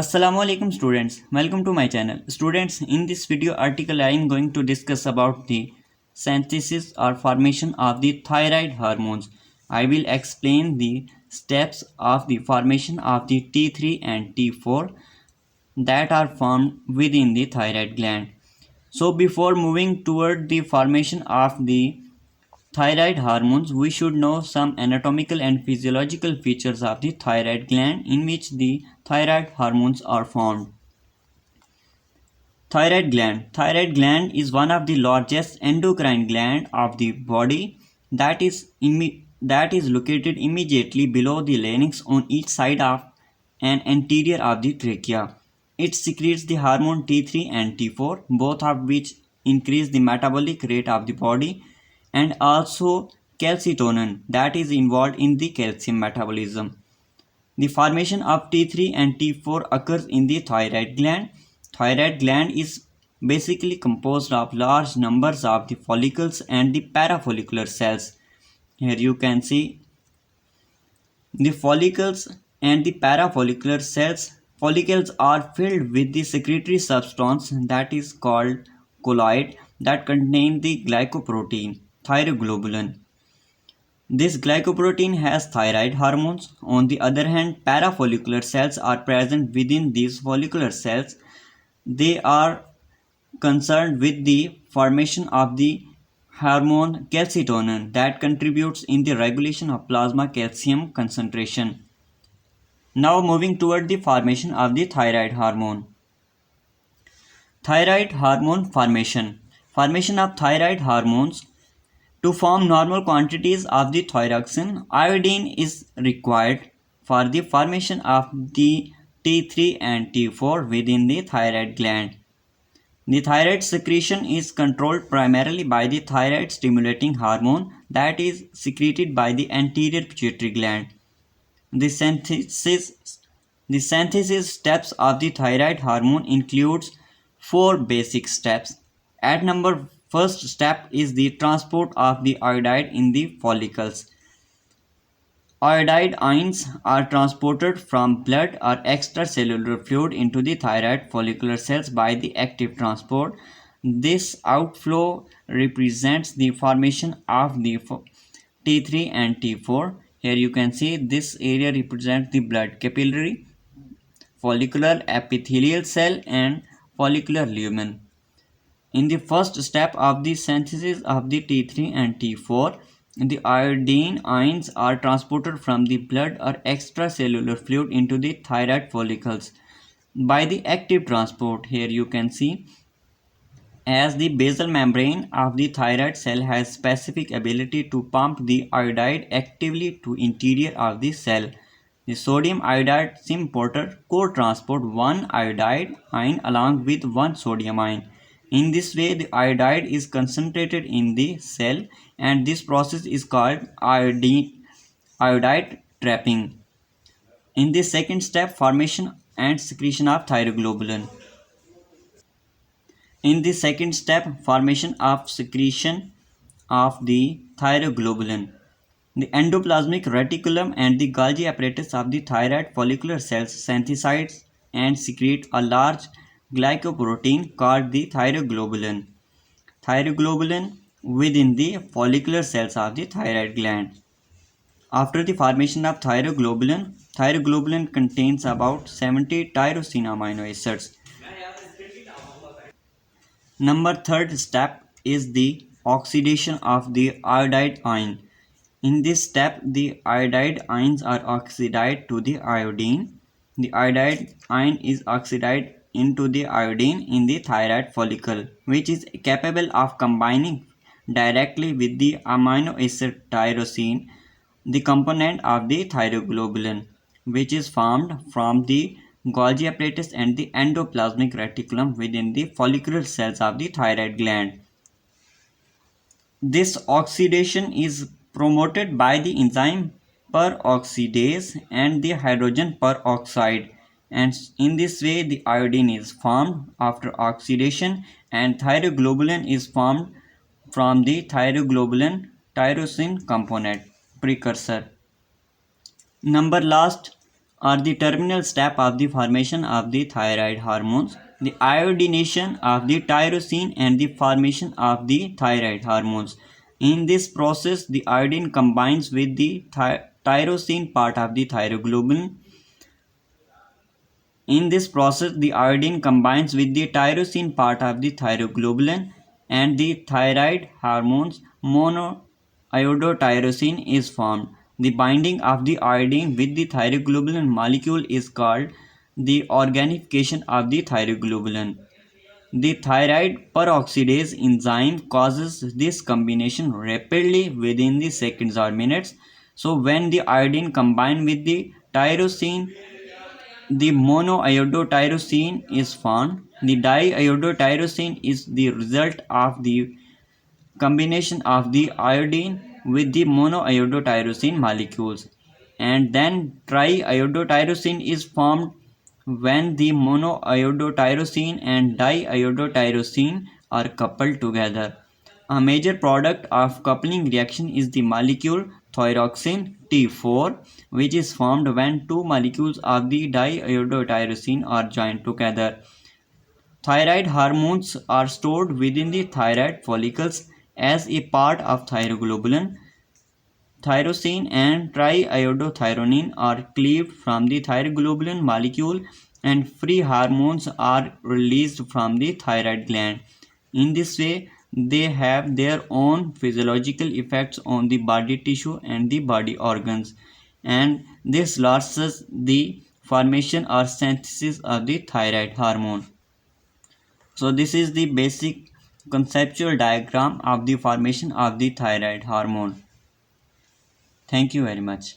Assalamu alaikum students, welcome to my channel. Students, in this video article I am going to discuss about the synthesis or formation of the thyroid hormones. I will explain the steps of the formation of the T3 and T4 that are formed within the thyroid gland. So before moving toward the formation of the thyroid hormones, we should know some anatomical and physiological features of the thyroid gland in which the thyroid hormones are formed. Thyroid gland. Thyroid gland is one of the largest endocrine gland of the body that is located immediately below the larynx on each side of and anterior of the trachea. It secretes the hormone T3 and T4, both of which increase the metabolic rate of the body, and also calcitonin that is involved in the calcium metabolism. The formation of T3 and T4 occurs in the thyroid gland. Thyroid gland is basically composed of large numbers of the follicles and the parafollicular cells. Here you can see the follicles and the parafollicular cells. Follicles are filled with the secretory substance that is called colloid that contain the glycoprotein, thyroglobulin. This glycoprotein has thyroid hormones. On the other hand, parafollicular cells are present within these follicular cells. They are concerned with the formation of the hormone calcitonin that contributes in the regulation of plasma calcium concentration. Now moving toward the formation of the thyroid hormone. Thyroid hormone formation. Formation of thyroid hormones. To form normal quantities of the thyroxine, iodine is required for the formation of the T3 and T4 within the thyroid gland. The thyroid secretion is controlled primarily by the thyroid stimulating hormone that is secreted by the anterior pituitary gland. The synthesis steps of the thyroid hormone includes four basic steps. At number first step is the transport of the iodide in the follicles. Iodide ions are transported from blood or extracellular fluid into the thyroid follicular cells by the active transport. This outflow represents the formation of the T3 and T4. Here you can see this area represents the blood capillary, follicular epithelial cell and follicular lumen. In the first step of the synthesis of the T3 and T4, the iodine ions are transported from the blood or extracellular fluid into the thyroid follicles by the active transport. Here you can see as the basal membrane of the thyroid cell has specific ability to pump the iodide actively to interior of the cell. The sodium iodide symporter co-transport one iodide ion along with one sodium ion. In this way, the iodide is concentrated in the cell and this process is called iodide trapping. In the second step, formation and secretion of thyroglobulin. In the second step, formation of secretion of the thyroglobulin. The endoplasmic reticulum and the Golgi apparatus of the thyroid follicular cells synthesize and secrete a large glycoprotein called the thyroglobulin. Thyroglobulin within the follicular cells of the thyroid gland. After the formation of thyroglobulin, thyroglobulin contains about 70 tyrosine amino acids. Number third step is the oxidation of the iodide ion. In this step, the iodide ions are oxidized to the iodine. The iodide ion is oxidized into the iodine in the thyroid follicle, which is capable of combining directly with the amino acid tyrosine, the component of the thyroglobulin, which is formed from the Golgi apparatus and the endoplasmic reticulum within the follicular cells of the thyroid gland. This oxidation is promoted by the enzyme peroxidase and the hydrogen peroxide, and in this way the iodine is formed after oxidation and thyroglobulin is formed from the thyroglobulin tyrosine component precursor. Number last, are the terminal step of the formation of the thyroid hormones, the iodination of the tyrosine and the formation of the thyroid hormones. In this process, the iodine combines with the tyrosine part of the thyroglobulin. In this process, the iodine combines with the tyrosine part of the thyroglobulin and the thyroid hormones monoiodotyrosine is formed. The binding of the iodine with the thyroglobulin molecule is called the organification of the thyroglobulin. The thyroid peroxidase enzyme causes this combination rapidly within the seconds or minutes. So when the iodine combines with the tyrosine, the monoiodotyrosine is formed. The diiodotyrosine is the result of the combination of the iodine with the monoiodotyrosine molecules. And then triiodotyrosine is formed when the monoiodotyrosine and diiodotyrosine are coupled together. A major product of coupling reaction is the molecule thyroxine T4, which is formed when two molecules of the diiodotyrosine are joined together. Thyroid hormones are stored within the thyroid follicles as a part of thyroglobulin. Tyrosine and triiodothyronine are cleaved from the thyroglobulin molecule and free hormones are released from the thyroid gland. In this way, they have their own physiological effects on the body tissue and the body organs, and this lowers the formation or synthesis of the thyroid hormone. So this is the basic conceptual diagram of the formation of the thyroid hormone. Thank you very much.